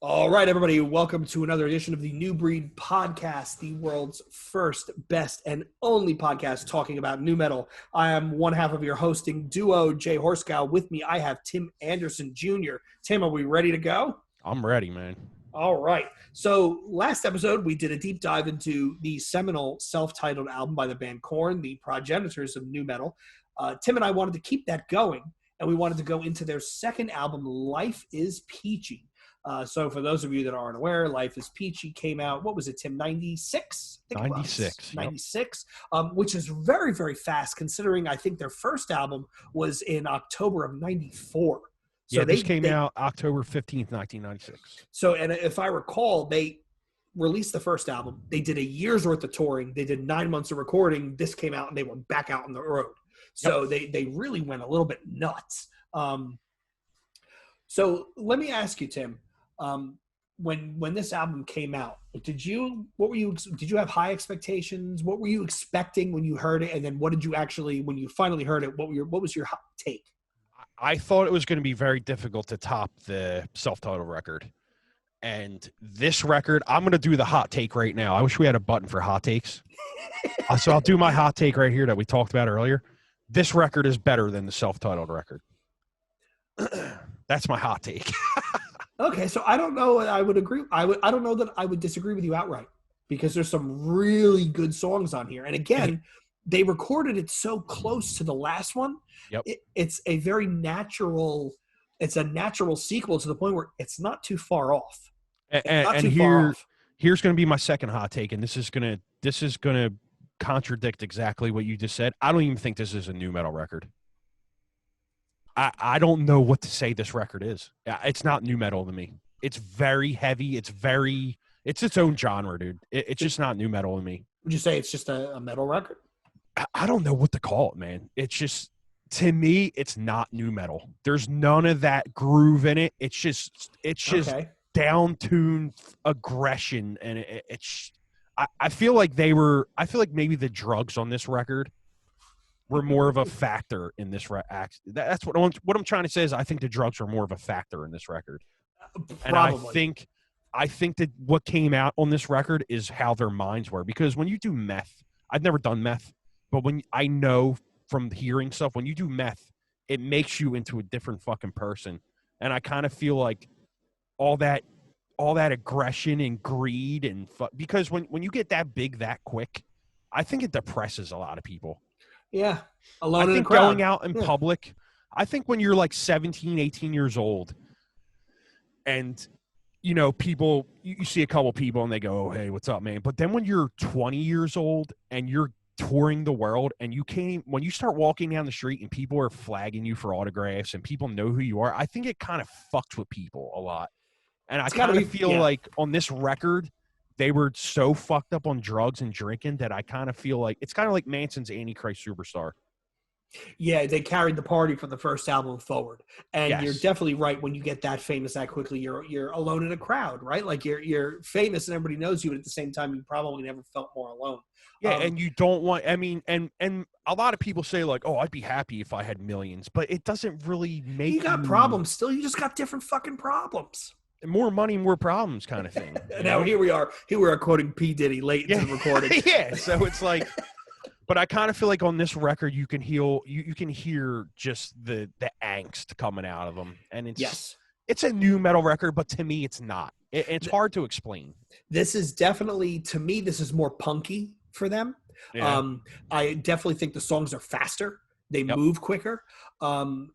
All right, everybody, welcome to another edition of the Nubreedpodcast, the world's first, best, and only podcast talking about nu metal. I am one half of your hosting duo, Jay Horskow. With me, I have Tim Anderson Jr. Tim, are we ready to go? I'm ready, man. All right. So last episode, we did a deep dive into the seminal self-titled album by the band Korn, the progenitors of nu metal. Tim and I wanted to keep that going, and we wanted to go into their second album, Life is Peachy. So for those of you that aren't aware, Life is Peachy came out, what was it, Tim, 96? 96. 96, which is very, very fast considering I think their first album was in October of 94. So yeah, this came out October 15th, 1996. So, and if I recall, they released the first album. They did a year's worth of touring. They did 9 months of recording. This came out and they went back out on the road. So they really went a little bit nuts. So let me ask you, Tim, when this album came out, did you have high expectations? What were you expecting when you heard it? And then what did you actually, when you finally heard it, what was your hot take? I thought it was going to be very difficult to top the self-titled record. And this record, I'm going to do the hot take right now. I wish we had a button for hot takes. So I'll do my hot take right here that we talked about earlier. This record is better than the self-titled record. That's my hot take. Okay, so I don't know. I would agree. I don't know that I would disagree with you outright because there's some really good songs on here. And again, they recorded it so close to the last one. Yep. It's a very natural. It's a natural sequel to the point where it's not too far off. Here's going to be my second hot take, and this is going to contradict exactly what you just said. I don't even think this is a nu metal record. I don't know what to say this record is. It's not nu metal to me. It's very heavy. It's its own genre, dude. It's just not nu metal to me. Would you say it's just a metal record? I don't know what to call it, man. It's just, to me, it's not nu metal. There's none of that groove in it. It's just okay. Down-tuned aggression, and I feel like maybe the drugs on this record were more of a factor in this That's what I'm trying to say is I think the drugs are more of a factor in this record. Probably. And I think that what came out on this record is how their minds were. Because when you do meth, I've never done meth, but when I know from hearing stuff, when you do meth, it makes you into a different fucking person. And I kind of feel like all that aggression and greed and because when you get that big that quick, I think it depresses a lot of people. Yeah. I think going out in public, I think when you're like 17, 18 years old and, you know, people, you see a couple people and they go, oh, hey, what's up, man? But then when you're 20 years old and you're touring the world and when you start walking down the street and people are flagging you for autographs and people know who you are, I think it kind of fucks with people a lot. And I kind of feel like on this record, they were so fucked up on drugs and drinking that I kind of feel like it's kind of like Manson's Antichrist Superstar. Yeah, they carried the party from the first album forward. And yes. You're definitely right. When you get that famous that quickly, you're alone in a crowd, right? Like you're famous and everybody knows you, but at the same time, you probably never felt more alone. Yeah, and you don't want, I mean, and a lot of people say like, oh, I'd be happy if I had millions, but it doesn't really make you got problems still. You just got different fucking problems. More money, more problems kind of thing. Now here we are quoting P. Diddy late into the recording. Yeah, so it's like, but I kind of feel like on this record you can hear just the angst coming out of them, and it's a nu metal record, but to me it's not. It's hard to explain. This is definitely, to me, this is more punky for them. Yeah. I definitely think the songs are faster. They move quicker. And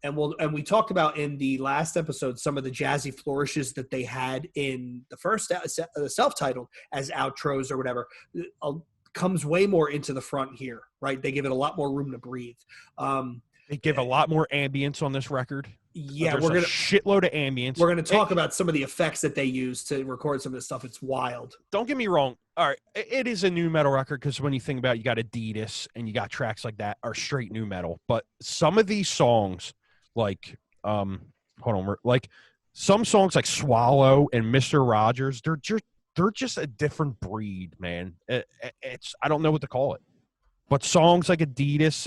we talked about in the last episode some of the jazzy flourishes that they had in the first self-titled as outros or whatever comes way more into the front here, right? They give it a lot more room to breathe. They give a lot more ambience on this record. Yeah, we're gonna shitload of ambience. We're gonna talk about some of the effects that they use to record some of this stuff. It's wild. Don't get me wrong. All right, it is a nu metal record because when you think about it, you got Adidas and you got tracks like that are straight nu metal. But some of these songs, like like some songs like Swallow and Mr. Rogers, they're just a different breed, man. It's I don't know what to call it. But songs like Adidas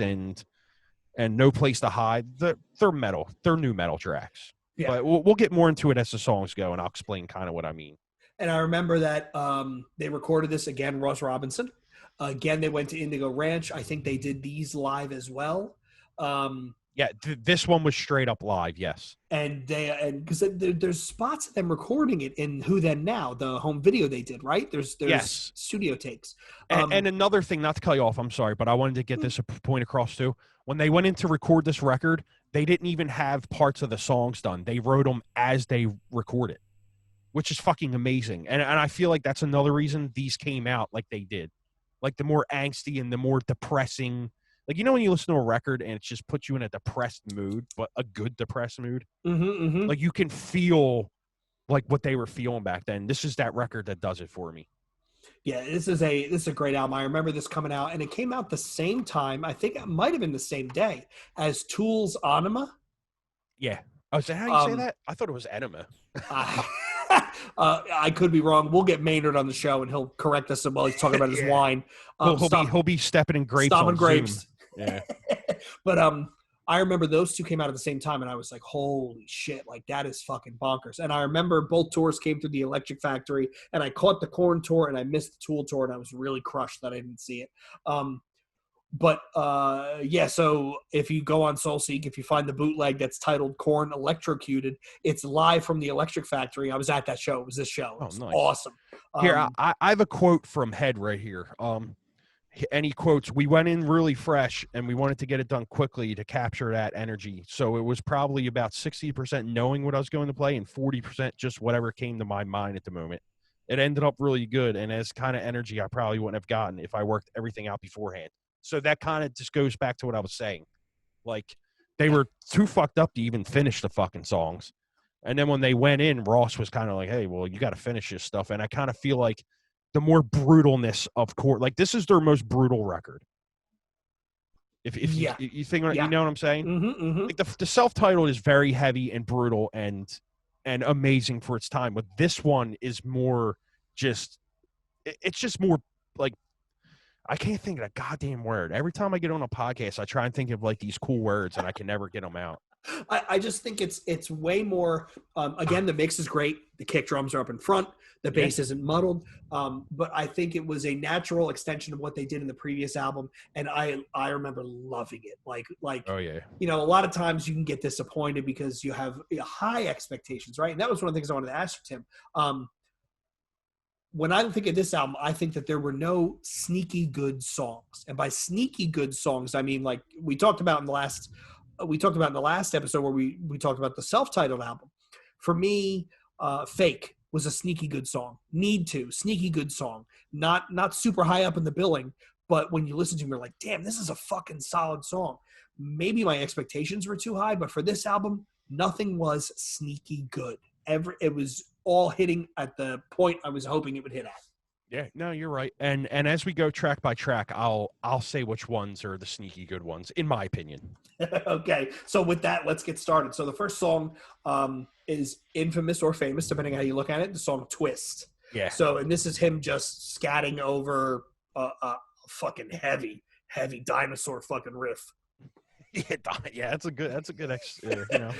and No Place to Hide, they're metal. They're nu metal tracks. But we'll get more into it as the songs go, and I'll explain kind of what I mean. And I remember that they recorded this again, Ross Robinson. Again, they went to Indigo Ranch. I think they did these live as well. This one was straight up live, yes. And because there's spots of them recording it in Who Then Now, the home video they did, right? There's studio takes. And another thing, not to cut you off, I'm sorry, but I wanted to get this point across too. When they went in to record this record, they didn't even have parts of the songs done. They wrote them as they recorded, which is fucking amazing. And I feel like that's another reason these came out like they did. Like the more angsty and the more depressing. Like, you know, when you listen to a record and it just puts you in a depressed mood, but a good depressed mood? Like, you can feel like what they were feeling back then. This is that record that does it for me. Yeah, this is a great album. I remember this coming out, and it came out the same time. I think it might have been the same day as Tool's Anima. Yeah. Oh, is that how you say that? I thought it was Enema. I could be wrong. We'll get Maynard on the show, and he'll correct us while he's talking about his wine. He'll be stepping in grapes. Stomping grapes. Zoom. Yeah. But I remember those two came out at the same time, and I was like, holy shit, like that is fucking bonkers. And I remember both tours came through the Electric Factory, and I caught the Korn tour, and I missed the Tool tour, and I was really crushed that I didn't see it. So if you go on SoulSeek, if you find the bootleg that's titled Korn Electrocuted, it's live from the Electric Factory. I was at that show. It was this show. It was nice. Awesome. Here, I have a quote from Head right here. And he quotes, "We went in really fresh and we wanted to get it done quickly to capture that energy. So it was probably about 60% knowing what I was going to play and 40% just whatever came to my mind at the moment. It ended up really good, and as kind of energy I probably wouldn't have gotten if I worked everything out beforehand." So that kind of just goes back to what I was saying. Like, they were too fucked up to even finish the fucking songs. And then when they went in, Ross was kind of like, hey, well, you got to finish this stuff. And I kind of feel like the more brutalness of Korn, like this is their most brutal record. If you think, you know what I'm saying? Like the self-titled is very heavy and brutal and amazing for its time. But this one is more just, it's just more like, I can't think of a goddamn word. Every time I get on a podcast, I try and think of like these cool words and I can never get them out. I just think it's way more, again, the mix is great. The kick drums are up in front. The bass isn't muddled. But I think it was a natural extension of what they did in the previous album. And I remember loving it. Like, oh yeah. You know, a lot of times you can get disappointed because you have high expectations, right? And that was one of the things I wanted to ask you, Tim. When I think of this album, I think that there were no sneaky good songs. And by sneaky good songs, I mean, like we talked about in the last episode where we talked about the self-titled album. For me, Fake was a sneaky good song. Need To, sneaky good song. Not super high up in the billing, but when you listen to them, you're like, damn, this is a fucking solid song. Maybe my expectations were too high, but for this album, nothing was sneaky good. It was all hitting at the point I was hoping it would hit at. Yeah, no, you're right. And as we go track by track, I'll say which ones are the sneaky good ones, in my opinion. Okay, so with that, let's get started. So the first song is infamous or famous, depending on how you look at it, the song Twist. Yeah. So, and this is him just scatting over a fucking heavy dinosaur fucking riff. Yeah, that's a good you know.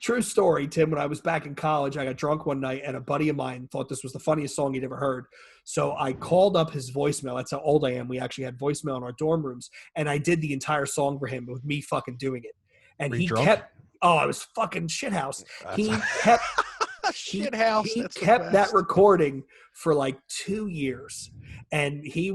True story, Tim. When I was back in college, I got drunk one night and a buddy of mine thought this was the funniest song he'd ever heard. So I called up his voicemail. That's how old I am. We actually had voicemail in our dorm rooms, and I did the entire song for him with me fucking doing it. And he kept, I was fucking shithouse. He kept shithouse. He kept that recording for like 2 years. And he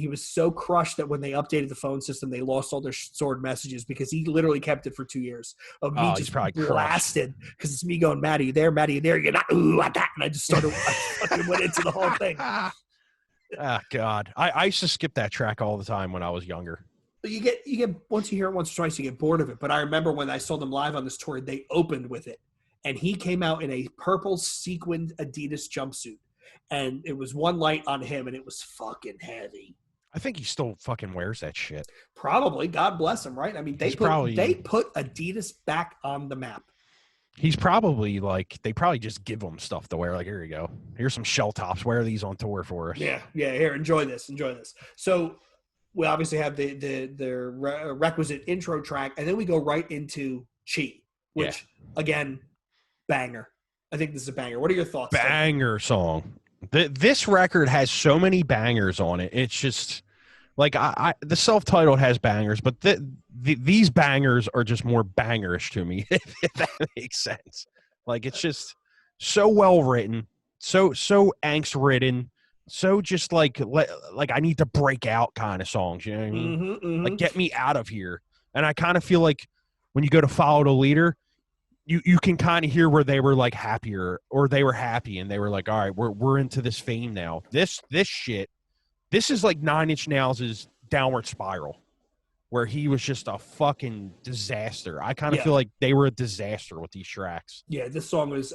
was so crushed that when they updated the phone system, they lost all their stored messages because he literally kept it for 2 years of me just blasted because it's me going, Matt, are you there? Matt, are you there? You're not. Ooh, I and I just started. I fucking went into the whole thing. Ah, God, I used to skip that track all the time when I was younger. You get once you hear it once or twice, you get bored of it. But I remember when I saw them live on this tour, they opened with it, and he came out in a purple sequined Adidas jumpsuit. And it was one light on him, and it was fucking heavy. I think he still fucking wears that shit. Probably. God bless him, right? I mean, they put Adidas back on the map. He's probably like, they probably just give him stuff to wear. Like, here you go. Here's some shell tops. Wear these on tour for us. Yeah. Here, enjoy this. So we obviously have the requisite intro track, and then we go right into Chi, which, again, Banger. I think this is a banger. What are your thoughts? Banger song. This record has so many bangers on it. It's just like the self-titled has bangers, but these bangers are just more bangerish to me, if that makes sense. Like it's just so well written, so angst ridden, so just like I need to break out kind of songs. You know what I mean? Mm-hmm, mm-hmm. Like get me out of here. And I kind of feel like when you go to Follow the Leader, you can kind of hear where they were like happier, or they were happy and they were like, all right, we're into this fame now. This shit, this is like 9 Inch Nails' Downward Spiral, where he was just a fucking disaster. I kind of feel like they were a disaster with these tracks. Yeah, this song is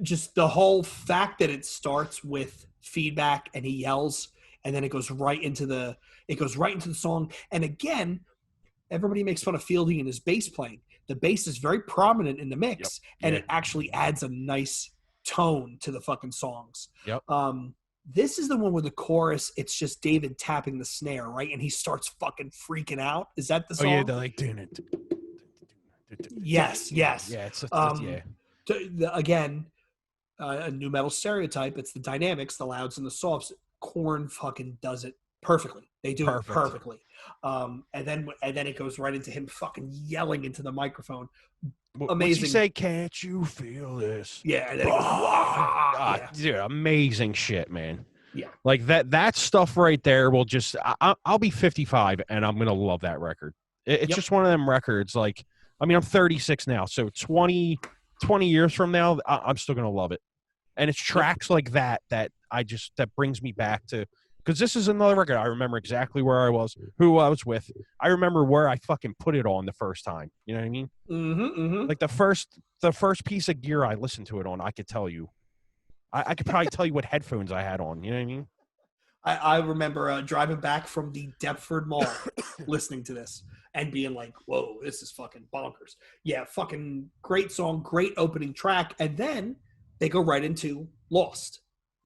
just the whole fact that it starts with feedback and he yells, and then it goes right into the song. And again, everybody makes fun of Fielding and his bass playing. The bass is very prominent in the mix, and it actually adds a nice tone to the fucking songs. Yep. This is the one where the chorus, it's just David tapping the snare, right? And he starts fucking freaking out. Is that the song? Oh, yeah, they're like doing it. Yes. Yeah, it's again, a nu metal stereotype. It's the dynamics, the louds and the softs. Korn fucking does it perfectly. They do it perfectly. And then it goes right into him fucking yelling into the microphone. Amazing. What's he say? Can't you feel this? Yeah, and then it goes, yeah. Dude, amazing shit, man. Yeah, like that stuff right there will just. I'll be 55 and I'm gonna love that record. It's just one of them records. Like, I mean, I'm 36 now, so 20 years from now, I'm still gonna love it. And it's tracks like that brings me back to. Because this is another record. I remember exactly where I was, who I was with. I remember where I fucking put it on the first time. You know what I mean? Mm-hmm, mm-hmm. Like the first piece of gear I listened to it on, I could tell you. I could probably tell you what headphones I had on. You know what I mean? I remember driving back from the Deptford Mall listening to this and being like, whoa, this is fucking bonkers. Yeah, fucking great song, great opening track. And then they go right into Lost.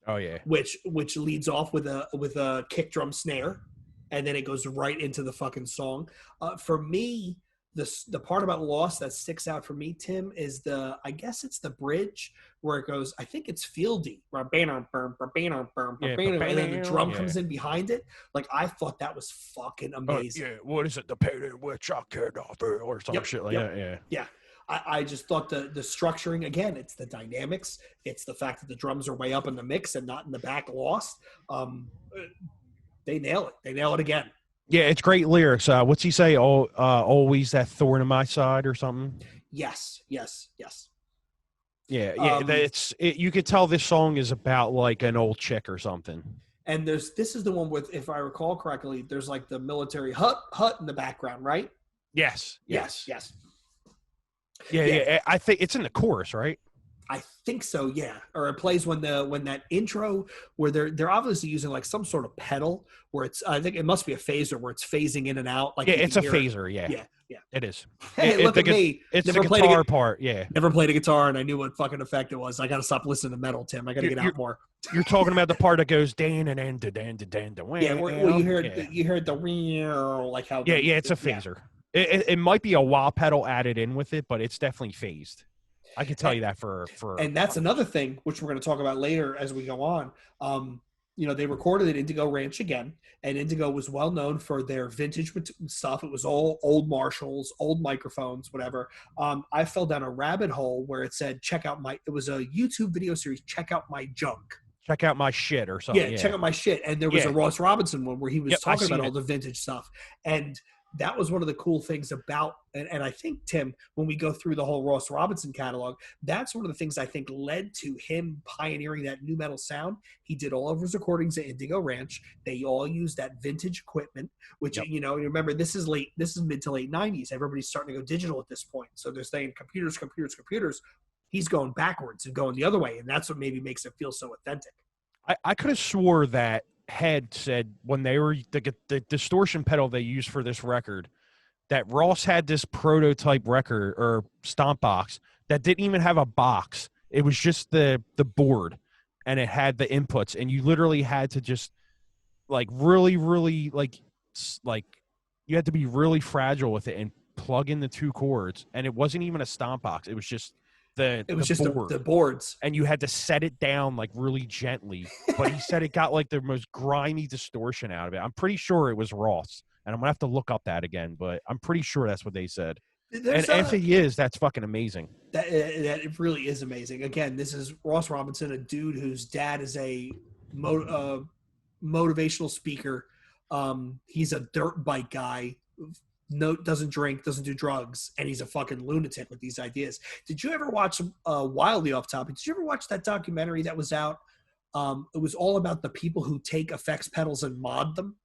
Oh yeah, which leads off with a kick drum snare, and then it goes right into the fucking song. For me, the part about Lost that sticks out for me, Tim, is I guess it's the bridge where it goes. I think it's Fieldy, and then the drum comes in behind it. Like I thought that was fucking amazing. Yeah, what is it? The pain in which I cared offer or some shit like that. Yeah. I just thought the structuring, again, it's the dynamics. It's the fact that the drums are way up in the mix and not in the back Lost. They nail it. They nail it again. Yeah, it's great lyrics. What's he say? Always that thorn in my side or something? Yes. Yeah. You could tell this song is about like an old chick or something. And this is the one with, if I recall correctly, there's like the military hut in the background, right? Yes. Yeah. I think it's in the chorus, right? I think so, yeah. Or it plays when that intro where they're obviously using like some sort of pedal where it's, I think it must be a phaser where it's phasing in and out. Like it's a phaser, yeah. It is. Hey, look at me. It's the guitar part, yeah. Never played a guitar and I knew what fucking effect it was. I got to stop listening to metal, Tim. I got to get out more. You're talking about the part that goes dan and dan dan. Yeah, well, you heard the like how. Yeah, it's a phaser. It might be a wah pedal added in with it, but it's definitely phased. I can tell you that for. And that's another thing which we're going to talk about later as we go on. They recorded at Indigo Ranch again, and Indigo was well known for their vintage stuff. It was all old Marshalls, old microphones, whatever. I fell down a rabbit hole where it said, it was a YouTube video series, check out my junk. Check out my shit or something. Yeah, check out my shit. And there was a Ross Robinson one where he was talking about all the vintage stuff. And that was one of the cool things about, and I think, Tim, when we go through the whole Ross Robinson catalog, that's one of the things I think led to him pioneering that nu metal sound. He did all of his recordings at Indigo Ranch. They all used that vintage equipment, which, remember, this is mid to late 90s. Everybody's starting to go digital at this point. So they're saying computers. He's going backwards and going the other way, and that's what maybe makes it feel so authentic. I could have swore that Head said when they were the distortion pedal they used for this record, that Ross had this prototype record or stomp box that didn't even have a box. It was just the board, and it had the inputs, and you literally had to just like really like you had to be really fragile with it and plug in the two chords, and it wasn't even a stomp box. It was just It was just board, the boards. and you had to set it down like really gently. But he said it got like the most grimy distortion out of it. I'm pretty sure it was Ross, and I'm gonna have to look up that again, but I'm pretty sure that's what they said. And if he is, that's fucking amazing. That it really is amazing. Again, this is Ross Robinson, a dude whose dad is a motivational speaker. He's a dirt bike guy. Doesn't drink, doesn't do drugs, and he's a fucking lunatic with these ideas. Did you ever watch wildly off topic? Did you ever watch that documentary that was out? It was all about the people who take effects pedals and mod them.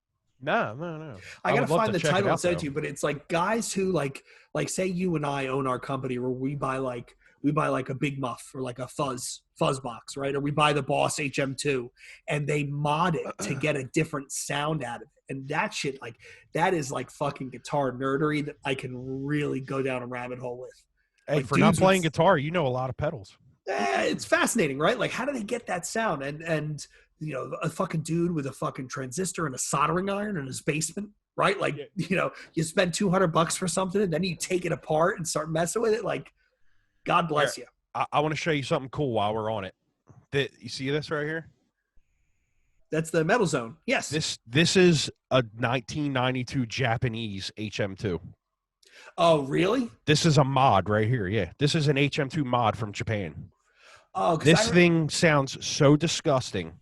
No. I gotta find the title and send it to you, but it's like guys who like say you and I own our company where we buy like a Big Muff or like a fuzz box, right? Or we buy the Boss HM2 and they mod it to get a different sound out of it. And that shit, like, that is like fucking guitar nerdery that I can really go down a rabbit hole with. Hey, like, for not playing guitar, you know a lot of pedals. It's fascinating, right? Like, how do they get that sound? And you know, a fucking dude with a fucking transistor and a soldering iron in his basement, right? Like, you know, you spend $200 for something and then you take it apart and start messing with it. Like, God bless you. I want to show you something cool while we're on it. You see this right here? That's the Metal Zone. Yes. This is a 1992 Japanese HM2. Oh, really? This is a mod right here. Yeah. This is an HM2 mod from Japan. Oh, this thing sounds so disgusting.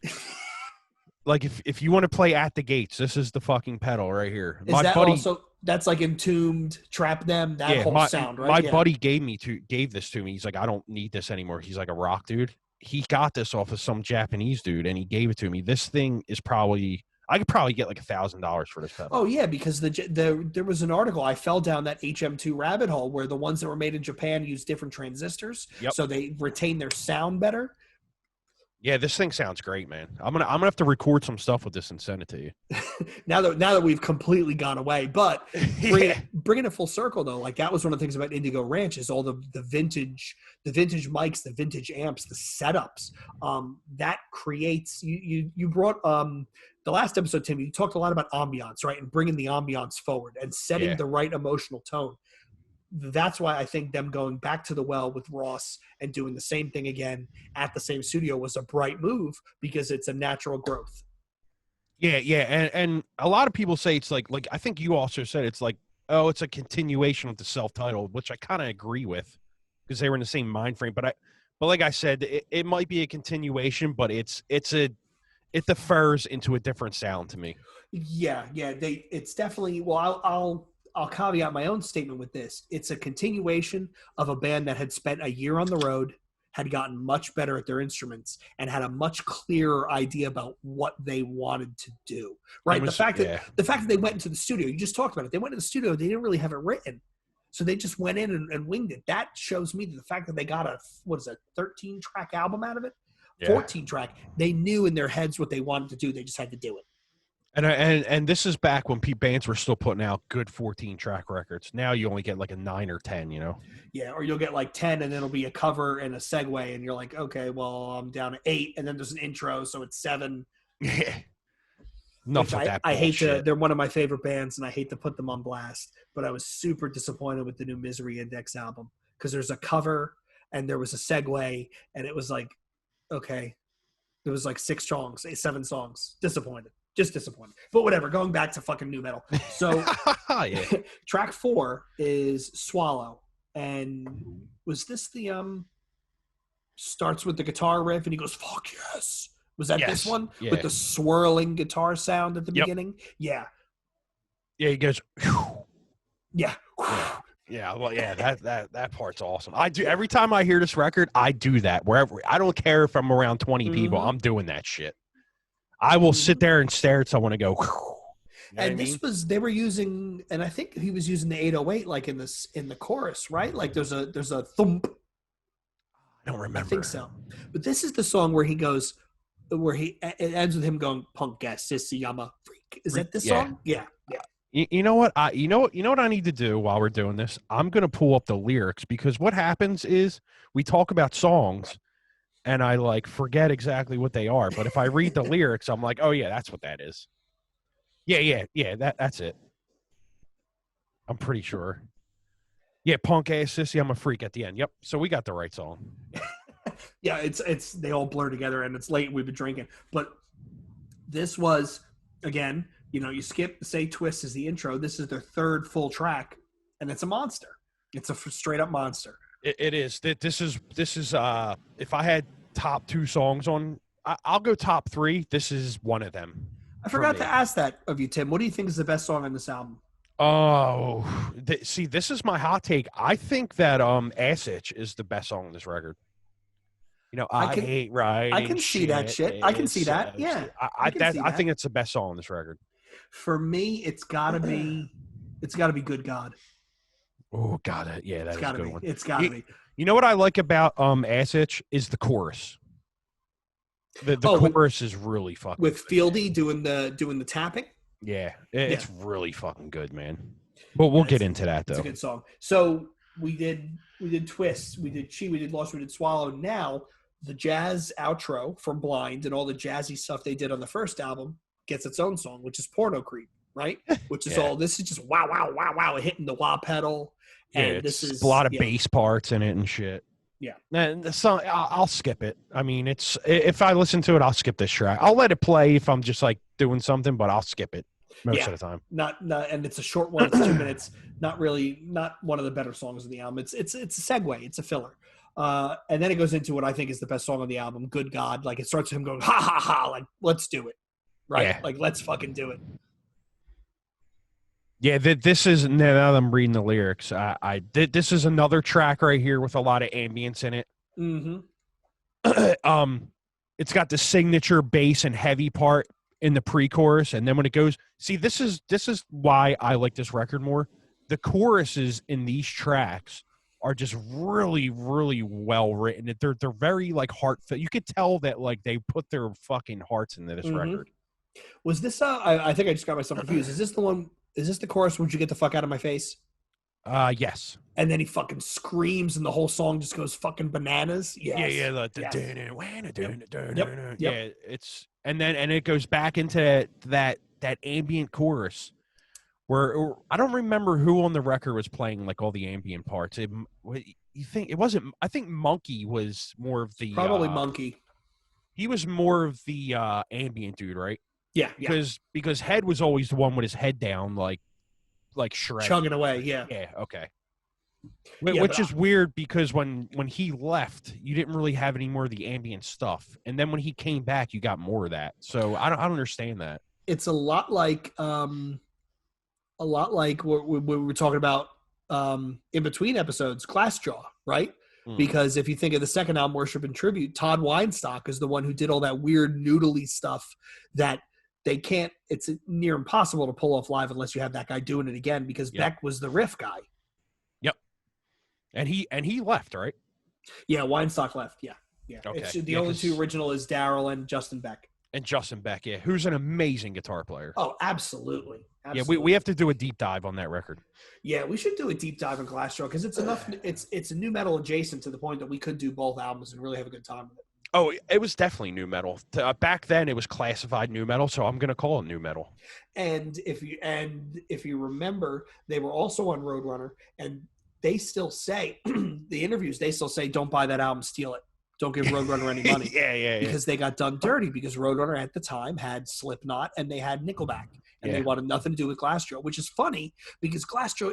Like if you want to play At the Gates, this is the fucking pedal right here. Is that buddy, also that's like Entombed, Trap Them, that whole sound, right? My buddy gave this to me. He's like, I don't need this anymore. He's like a rock dude. He got this off of some Japanese dude and he gave it to me. This thing is I could probably get like $1,000 for this pedal. Oh yeah, because there was an article. I fell down that HM2 rabbit hole where the ones that were made in Japan use different transistors, so they retain their sound better. Yeah, this thing sounds great, man. I'm gonna have to record some stuff with this and send it to you. now that we've completely gone away, but bringing it full circle though, like that was one of the things about Indigo Ranch is all the vintage mics, the vintage amps, the setups. That creates you brought the last episode, Tim. You talked a lot about ambiance, right, and bringing the ambiance forward and setting the right emotional tone. That's why I think them going back to the well with Ross and doing the same thing again at the same studio was a bright move because it's a natural growth. Yeah. And a lot of people say it's like I think you also said it's like, oh, it's a continuation of the self-titled, which I kind of agree with because they were in the same mind frame. But like I said, it might be a continuation, but it defers into a different sound to me. Yeah. It's definitely, well, I'll caveat my own statement with this. It's a continuation of a band that had spent a year on the road, had gotten much better at their instruments, and had a much clearer idea about what they wanted to do. Right? The fact that they went into the studio, you just talked about it. They went to the studio, they didn't really have it written. So they just went in and winged it. That shows me the fact that they got a 13-track album out of it? 14-track. They knew in their heads what they wanted to do. They just had to do it. And this is back when bands were still putting out good 14-track records. Now you only get like a 9 or 10, you know? Yeah, or you'll get like 10 and it'll be a cover and a segue and you're like, okay, well, I'm down to 8 and then there's an intro, so it's 7. Yeah. Enough of that bullshit. I hate to, they're one of my favorite bands and I hate to put them on blast, but I was super disappointed with the new Misery Index album because there's a cover and there was a segue and it was like, okay, there was like 7 songs. Disappointed. Just disappointed. But whatever, going back to fucking new metal. So track 4 is Swallow. And was this the starts with the guitar riff and he goes, fuck yes. Was that this one? Yeah. With the swirling guitar sound at the beginning? Yeah. Yeah, he goes, whew. Yeah. Yeah, well, yeah, that part's awesome. I do every time I hear this record, I do that. Wherever I don't care if I'm around 20 people, I'm doing that shit. I will sit there and stare at someone and go. You know and this was they were using, and I think he was using the 808 like in the chorus, right? Like there's a thump. I don't remember. I think so. But this is the song where he goes, it ends with him going punk gas sissy yama freak. Is that this song? Yeah. You know what? You know what I need to do while we're doing this? I'm gonna pull up the lyrics because what happens is we talk about songs. And I like forget exactly what they are. But if I read the lyrics, I'm like, oh yeah, that's what that is. Yeah. That's it. I'm pretty sure. Yeah, punk ass sissy, I'm a freak at the end. Yep. So we got the right song. Yeah, it's they all blur together, and it's late. We've been drinking, but this was again. You skip say twist is the intro. This is their third full track, and it's a monster. It's a straight up monster. It is. This is if I had top 2 songs on, I'll go top 3. This is one of them. I forgot to ask that of you, Tim. What do you think is the best song on this album? Oh, see, this is my hot take. I think that Ass Itch is the best song on this record. I hate writing. I can see that shit. I can see that. Yeah, I think it's the best song on this record. For me, it's gotta be Good God. Oh, got it. Yeah, that's a good one. It's gotta be. You know what I like about Ass Itch is the chorus. The chorus is really fucking with good, Fieldy doing the tapping. Yeah, it's really fucking good, man. But we'll get into that though. It's a good song. So we did Twist, we did Chi, we did Lost, we did Swallow. Now the jazz outro from Blind and all the jazzy stuff they did on the first album gets its own song, which is Porno Creep, right? Which is all this is just wow, wow, wow, wow, hitting the wah pedal. And this is a lot of bass parts in it and shit. Yeah. And the song, I'll skip it. I mean, if I listen to it, I'll skip this track. I'll let it play if I'm just like doing something, but I'll skip it most of the time. Not, and it's a short one. It's 2 minutes. Not one of the better songs of the album. It's a segue. It's a filler. And then it goes into what I think is the best song on the album, Good God. Like it starts with him going, ha, ha, ha. Like, let's do it. Right. Yeah. Like, let's fucking do it. Yeah, this is, now that I'm reading the lyrics, this is another track right here with a lot of ambience in it. Mm-hmm. It's got the signature bass and heavy part in the pre-chorus, and then when it goes, see, this is why I like this record more. The choruses in these tracks are just really, really well written. They're very like heartfelt. You could tell that like they put their fucking hearts into this record. Was this? I think I just got myself confused. Is this the one? Is this the chorus? Would you get the fuck out of my face? Yes. And then he fucking screams, and the whole song just goes fucking bananas. Yes. Yeah. It's and it goes back into that ambient chorus where I don't remember who on the record was playing like all the ambient parts. You think it wasn't? I think Monkey was more of the probably Monkey. He was more of the ambient dude, right? Yeah, because Head was always the one with his head down, like shredding, chugging away. Yeah, okay. Which is weird because when he left, you didn't really have any more of the ambient stuff, and then when he came back, you got more of that. So I don't understand that. It's a lot like what we were talking about in between episodes, Glassjaw, right? Because if you think of the second album, Worship and Tribute, Todd Weinstock is the one who did all that weird noodly stuff that they can't. It's near impossible to pull off live unless you have that guy doing it again. Because Beck was the riff guy. Yep, and he left, right? Yeah, Weinstock left. Yeah. Okay. The only two original is Daryl and Justin Beck. Yeah, who's an amazing guitar player. Oh, absolutely. Yeah, we have to do a deep dive on that record. Yeah, we should do a deep dive on Glassjaw because it's enough. It's a new metal adjacent to the point that we could do both albums and really have a good time with it. Oh, it was definitely new metal. Back then, it was classified new metal, so I'm going to call it new metal. And if you remember, they were also on Roadrunner, and they still say the interviews. They still say, "Don't buy that album, steal it. Don't give Roadrunner any money." Yeah. Because they got done dirty because Roadrunner at the time had Slipknot and they had Nickelback, and they wanted nothing to do with Glassjaw, which is funny because Glassjaw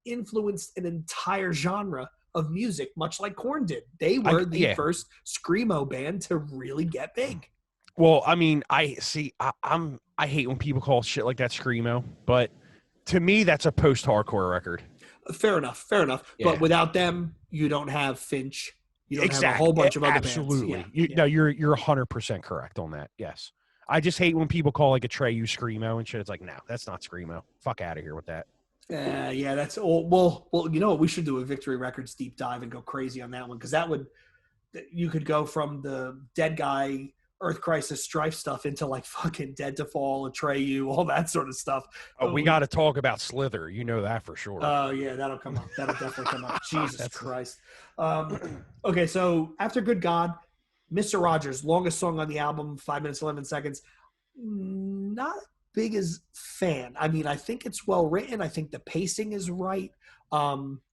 influenced an entire genre of music, much like Korn did. They were the first screamo band to really get big. Well, I mean, I hate when people call shit like that screamo, but to me, that's a post-hardcore record. Fair enough. Yeah. But without them, you don't have Finch. You don't have a whole bunch of other bands. Absolutely. No, you're 100% correct on that. Yes. I just hate when people call like Atreyu screamo and shit. It's like, no, that's not screamo. Fuck out of here with that. Yeah, that's well. You know what? We should do a Victory Records deep dive and go crazy on that one because you could go from the Dead Guy, Earth Crisis, Strife stuff into like fucking Dead to Fall, Atreyu, all that sort of stuff. Oh, we got to talk about Slither. You know that for sure. Oh yeah, that'll come up. That'll definitely come up. Jesus Christ. Okay, so after Good God, Mr. Rogers, longest song on the album, 5 minutes 11 seconds. Not biggest fan. I mean, I think it's well written. I think the pacing is right.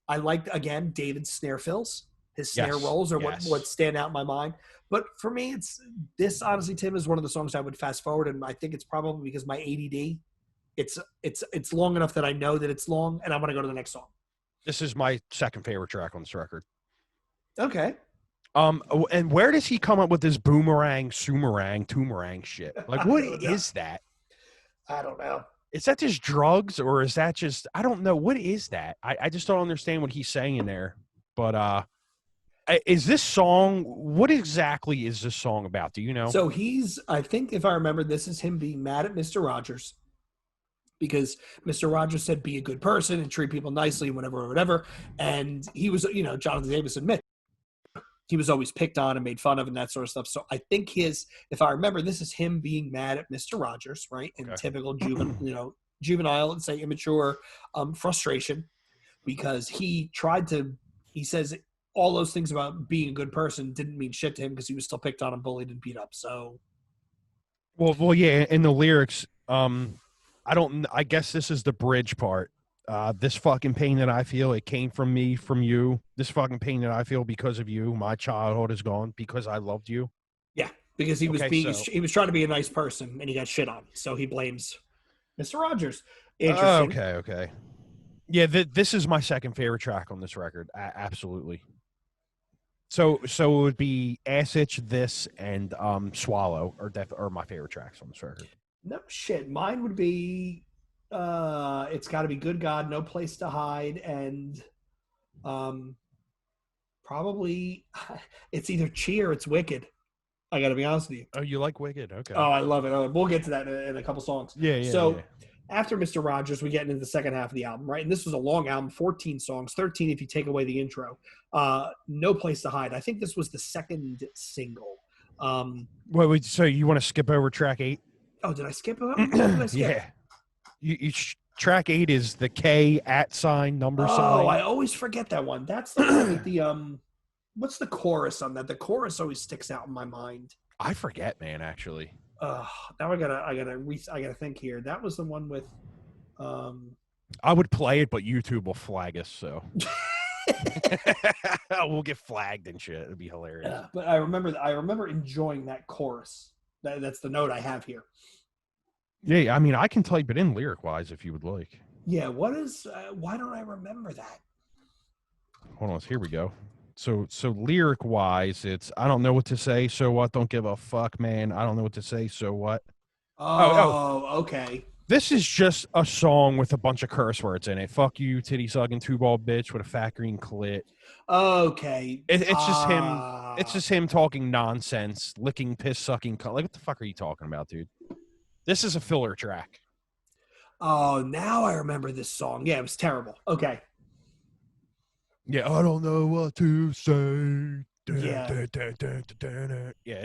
I liked, again, David's snare fills. His snare Yes. rolls are Yes. what stand out in my mind. But for me, this honestly, Tim, is one of the songs I would fast forward, and I think it's probably because my ADD. It's long enough that I know that it's long, and I want to go to the next song. This is my second favorite track on this record. Okay. And where does he come up with this boomerang, sumerang, toomerang shit? Like, what is that? I don't know. Is that just drugs, or is that just, I don't know. What is that? I just don't understand what he's saying there. But is this song, what exactly is this song about? Do you know? So I think if I remember, this is him being mad at Mr. Rogers because Mr. Rogers said, be a good person and treat people nicely, whatever. And he was, Jonathan Davis admits he was always picked on and made fun of and that sort of stuff. So I think if I remember, this is him being mad at Mr. Rogers, right? In typical juvenile and say immature frustration, because he says all those things about being a good person didn't mean shit to him because he was still picked on and bullied and beat up. So, well, yeah. In the lyrics, I guess this is the bridge part. This fucking pain that I feel, it came from me, from you. This fucking pain that I feel because of you, my childhood is gone because I loved you. Yeah, because he was he was trying to be a nice person and he got shit on. So he blames Mr. Rogers. Interesting. Okay. Yeah, this is my second favorite track on this record. Absolutely. So it would be Ass Itch, this, and Swallow are my favorite tracks on this record. No shit. Mine would be It's Gotta Be Good God, No Place to Hide, and probably it's either Cheer or it's Wicked. I gotta be honest with you. Oh, you like Wicked? Okay. Oh, I love it. We'll get to that in a couple songs. Yeah. So after Mr. Rogers, we get into the second half of the album, right? And this was a long album, 14 songs, 13 if you take away the intro. No Place to Hide. I think this was the second single. Wait, so you want to skip over track 8? Oh, did I skip it? Yeah. Track 8 is the K @ sign number sign. Oh, I always forget that one. That's the one with the what's the chorus on that? The chorus always sticks out in my mind. I forget, man, actually. Now I gotta think here. That was the one with I would play it, but YouTube will flag us, so we'll get flagged and shit. It'd be hilarious. Yeah, but I remember enjoying that chorus. That's the note I have here. Yeah, I mean, I can type it in lyric-wise if you would like. Yeah, what is? Why don't I remember that? Hold on, here we go. So lyric-wise, it's I don't know what to say, so what? Don't give a fuck, man. I don't know what to say, so what? Oh, okay. This is just a song with a bunch of curse words in it. Fuck you, titty sucking, two-ball bitch with a fat green clit. Okay. It's just him. It's just him talking nonsense, licking, piss sucking. Like, what the fuck are you talking about, dude? This is a filler track. Oh, now I remember this song. Yeah, it was terrible. Okay. Yeah, I don't know what to say. Yeah.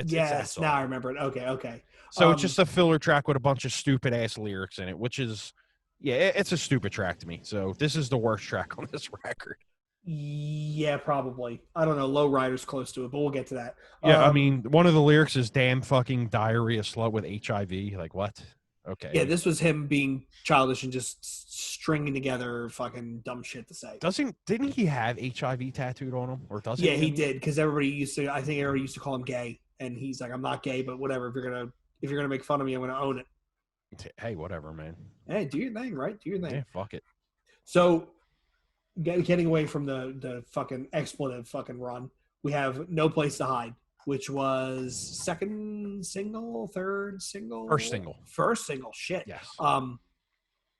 Yes, now I remember it. Okay. So it's just a filler track with a bunch of stupid ass lyrics in it, which is, it's a stupid track to me. So this is the worst track on this record. Yeah, probably. I don't know. Lowrider's close to it, but we'll get to that. Yeah, I mean, one of the lyrics is "damn fucking diarrhea slut with HIV." Like, what? Okay. Yeah, this was him being childish and just stringing together fucking dumb shit to say. Didn't he have HIV tattooed on him, or does he? Yeah, he did, because everybody used to call him gay, and he's like, I'm not gay, but whatever. If you're gonna make fun of me, I'm gonna own it. Hey, whatever, man. Hey, do your thing, right? Do your thing. Yeah, fuck it. So, getting away from the fucking expletive fucking run, we have No Place to Hide, which was second single, third single? First single. Shit. Yes.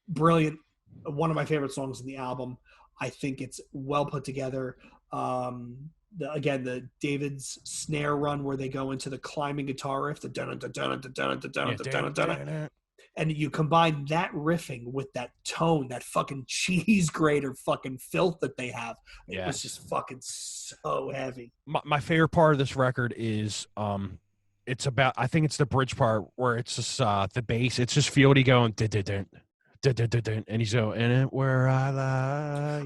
Brilliant. One of my favorite songs in the album. I think it's well put together. The David's snare run where they go into the climbing guitar riff, the dun dun dun dun dun dun dun dun, and you combine that riffing with that tone, that fucking cheese grater fucking filth that they have. It was just fucking so heavy. My favorite part of this record is it's about, I think it's the bridge part where it's just the bass. It's just Fieldy going and he's going in it where I lie.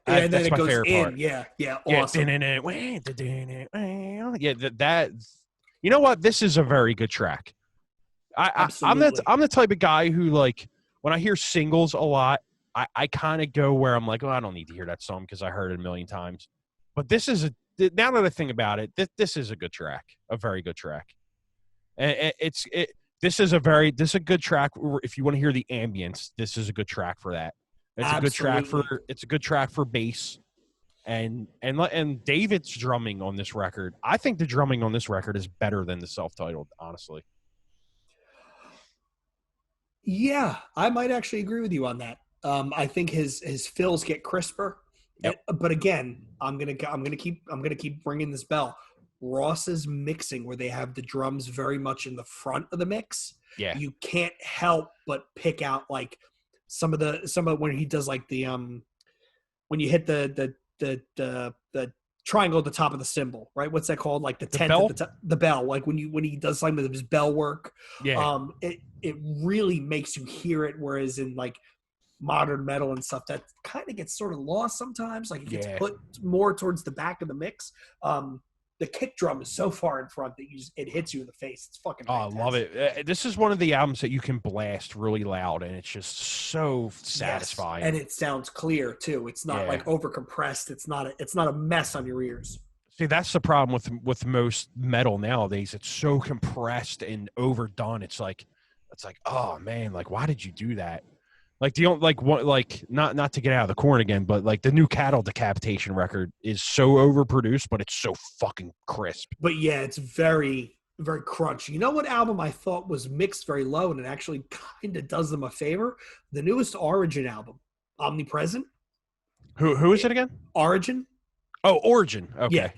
And then it goes in. Part. Yeah, awesome. That you know what? This is a very good track. I'm the type of guy who, like, when I hear singles a lot, I kind of go where I'm like, oh, I don't need to hear that song because I heard it a million times. But this is now that I think about it, this is a good track, a very good track. And this is a good track. If you want to hear the ambience, this is a good track for that. It's a good track for bass. And David's drumming on this record, I think the drumming on this record is better than the self-titled, honestly. Yeah, I might actually agree with you on that. I think his fills get crisper. Yep. But again, I'm gonna keep ringing this bell. Ross's mixing, where they have the drums very much in the front of the mix. Yeah, you can't help but pick out like some of when he does like the when you hit the triangle at the top of the cymbal, right? What's that called? Like the tenth bell? at the top, the bell. Like when he does something with his bell work. Yeah. It really makes you hear it. Whereas in like modern metal and stuff, that kind of gets sort of lost sometimes. Like it gets put more towards the back of the mix. The kick drum is so far in front that it hits you in the face. It's fucking fantastic. I love it. This is one of the albums that you can blast really loud, and it's just so satisfying. Yes. And it sounds clear too. It's not like over compressed. It's not a mess on your ears. See, that's the problem with most metal nowadays. It's so compressed and overdone. It's like, oh man, like why did you do that? Like not to get out of the Korn again, but like the new Cattle Decapitation record is so overproduced, but it's so fucking crisp. But yeah, it's very, very crunchy. You know what album I thought was mixed very low and it actually kind of does them a favor? The newest Origin album, Omnipresent. Who is it again? Origin. Oh, Origin. Okay. Yeah,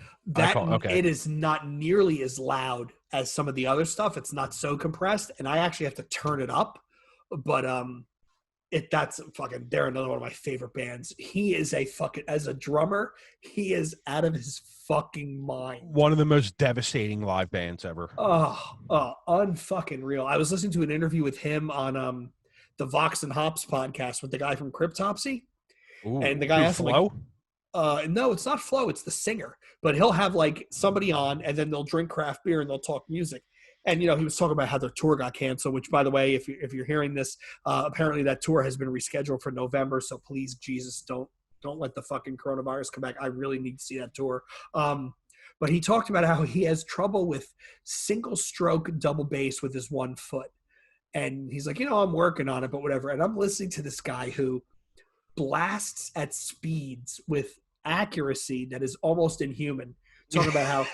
it is not nearly as loud as some of the other stuff. It's not so compressed, and I actually have to turn it up. But they're another one of my favorite bands. He is as a drummer, he is out of his fucking mind. One of the most devastating live bands ever. Oh, unfucking real. I was listening to an interview with him on the Vox and Hops podcast with the guy from Cryptopsy. Ooh, and the guy asked him, Flo? No, it's not Flo, it's the singer. But he'll have like somebody on and then they'll drink craft beer and they'll talk music. And, he was talking about how their tour got canceled, which, by the way, if you're hearing this, apparently that tour has been rescheduled for November. So please, Jesus, don't let the fucking coronavirus come back. I really need to see that tour. But he talked about how he has trouble with single stroke double bass with his 1 foot. And he's like, I'm working on it, but whatever. And I'm listening to this guy who blasts at speeds with accuracy that is almost inhuman. Talking about how,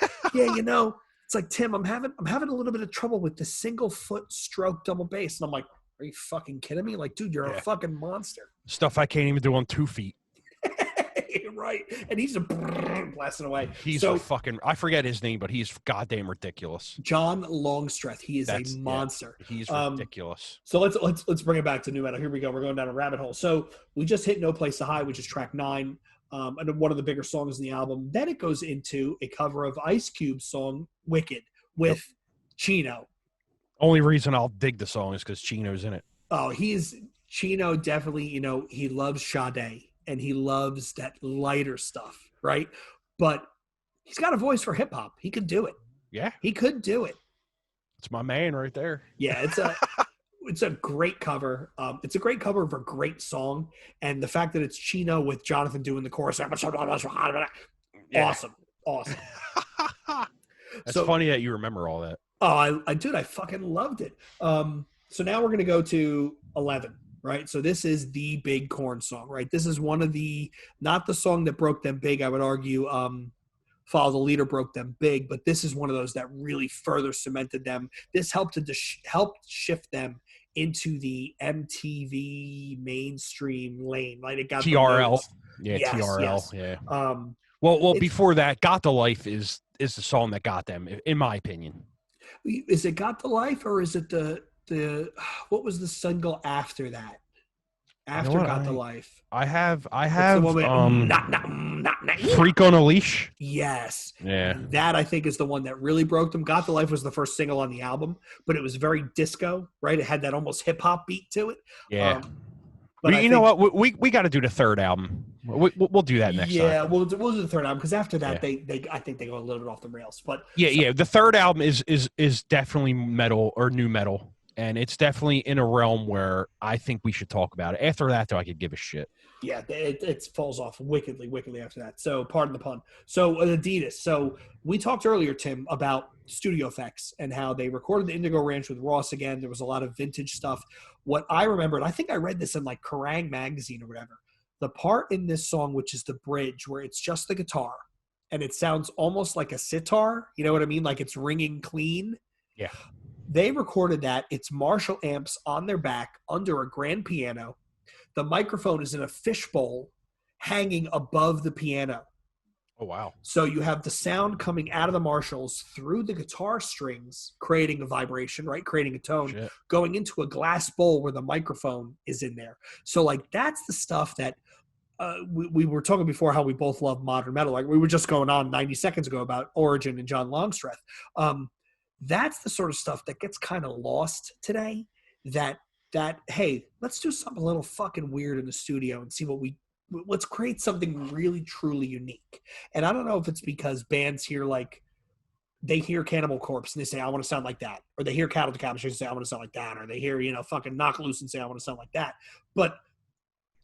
it's like, Tim, I'm having a little bit of trouble with the single foot stroke double bass. And I'm like, are you fucking kidding me? Like, dude, you're a fucking monster. Stuff I can't even do on 2 feet. Right. And he's blasting away. He's I forget his name, but he's goddamn ridiculous. John Longstreth. He is a monster. Yeah, he's ridiculous. So let's bring it back to new metal. Here we go. We're going down a rabbit hole. So we just hit No Place to Hide, which is track 9. And one of the bigger songs in the album. Then it goes into a cover of Ice Cube's song Wicked with Chino. Only reason I'll dig the song is because Chino's in it. Oh, Chino definitely, he loves Sade and he loves that lighter stuff, right? But he's got a voice for hip hop. He could do it. Yeah. He could do it. It's my man right there. Yeah, it's a great cover. It's a great cover of a great song. And the fact that it's Chino with Jonathan doing the chorus. Awesome. It's funny that you remember all that. Oh, I fucking loved it. So now we're going to go to 11, right? So this is the big Korn song, right? This is one of not the song that broke them big, I would argue. Follow the Leader broke them big, but this is one of those that really further cemented them. This helped shift them into the MTV mainstream lane. Like it got TRL. TRL. Yeah. Well, before that, Got the Life is the song that got them, in my opinion. Is it Got the Life or is it the what was the single after that? After Got the Life. I have Freak on a Leash. Yes. Yeah. That I think is the one that really broke them. Got the Life was the first single on the album, but it was very disco, right? It had that almost hip hop beat to it. Yeah. But you know what? We got to do the third album. We'll do that next time. Yeah, we'll do the third album because after that I think they go a little bit off the rails. But the third album is definitely metal or new metal. and it's definitely in a realm where I think we should talk about it. After that, though, I could give a shit. Yeah, it falls off wickedly after that. So, pardon the pun. So, Adidas. So, we talked earlier, Tim, about studio effects and how they recorded the Indigo Ranch with Ross again. There was a lot of vintage stuff. What I remember, and I think I read this in like Kerrang magazine or whatever, the part in this song, which is the bridge, where it's just the guitar and it sounds almost like a sitar. You know what I mean? Like it's ringing clean. Yeah. They recorded that. It's Marshall amps on their back under a grand piano. The microphone is in a fishbowl hanging above the piano. Oh, wow. So you have the sound coming out of the Marshalls through the guitar strings, creating a vibration, right? Creating a tone, going into a glass bowl where the microphone is in there. So, like, that's the stuff that we were talking before, how we both love modern metal. Like, we were just going on 90 seconds ago about Origin and John Longstreth. That's the sort of stuff that gets kind of lost today, that hey, let's do something a little fucking weird in the studio and see let's create something really truly unique. And I don't know if it's because bands hear, like, they hear Cannibal Corpse and they say, I want to sound like that, or they hear Cattle Decapitation and say, I want to sound like that, or they hear, fucking Knock Loose and say, I want to sound like that. But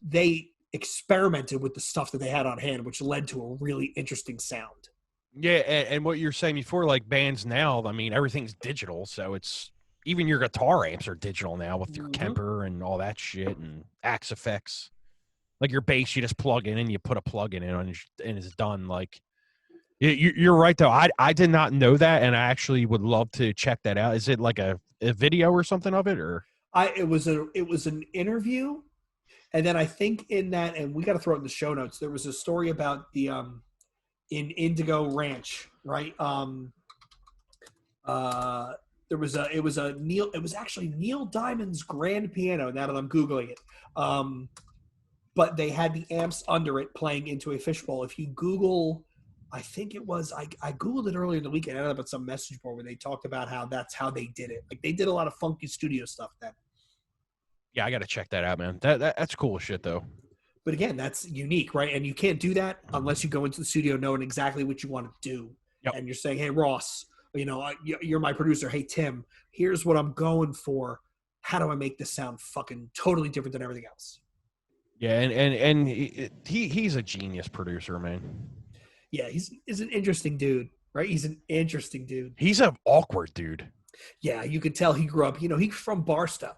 they experimented with the stuff that they had on hand, which led to a really interesting sound. Yeah, and what you're saying before, like, bands now, I mean, everything's digital, so it's even your guitar amps are digital now with your Kemper and all that shit and Axe effects. Like your bass, you just plug in and you put a plug in it and it's done. Like, you're right, though. I did not know that, and I actually would love to check that out. Is it like a video or something of it, or? It was an interview, and then I think in that, and we got to throw it in the show notes, there was a story about the in Indigo Ranch, right? It was actually Neil Diamond's grand piano, now that I'm Googling it. But they had the amps under it playing into a fishbowl. If you Google, I think it was, I Googled it earlier in the week and I ended up at some message board where they talked about how that's how they did it. Like, they did a lot of funky studio stuff then. Yeah, I got to check that out, man. That's cool as shit, though. But again, that's unique, right? And you can't do that unless you go into the studio knowing exactly what you want to do. Yep. And you're saying, hey, Ross, you're my producer. Hey, Tim, here's what I'm going for. How do I make this sound fucking totally different than everything else? Yeah, and he's a genius producer, man. Yeah, he's an interesting dude, right? He's an interesting dude. He's an awkward dude. Yeah, you could tell he grew up, he's from Barstow,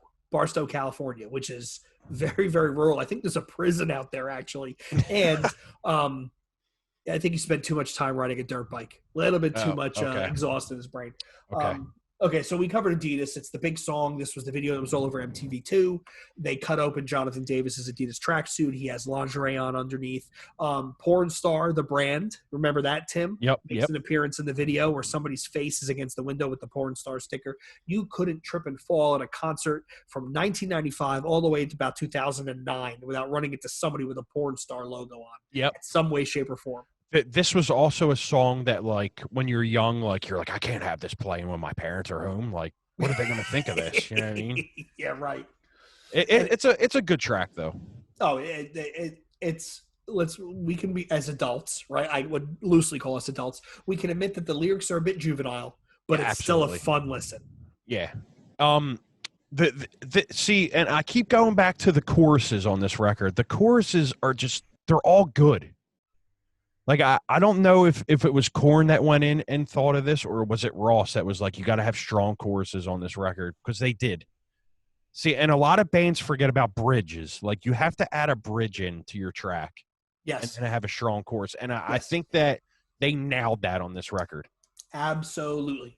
California, which is very, very rural. I think there's a prison out there, actually. And I think he spent too much time riding a dirt bike. A little bit too much exhaust in his brain. Okay, so we covered Adidas. It's the big song. This was the video that was all over MTV2. They cut open Jonathan Davis's Adidas tracksuit. He has lingerie on underneath. Porn Star, the brand. Remember that, Tim? Yep. Makes an appearance in the video where somebody's face is against the window with the Porn Star sticker. You couldn't trip and fall at a concert from 1995 all the way to about 2009 without running into somebody with a Porn Star logo on. Yep. In some way, shape, or form. This was also a song that, like, when you're young, like, you're like, I can't have this playing when my parents are home. Like, what are they going to think of this? You know what I mean? Yeah, right. It's a good track, though. Oh, we can be, as adults, right? I would loosely call us adults. We can admit that the lyrics are a bit juvenile, but it's absolutely still a fun listen. Yeah. See, and I keep going back to the choruses on this record. The choruses are they're all good. Like, I don't know if it was Korn that went in and thought of this, or was it Ross that was like, you got to have strong choruses on this record, because they did. See, and a lot of bands forget about bridges. Like, you have to add a bridge into your track. Yes. And have a strong chorus. And I think that they nailed that on this record. Absolutely.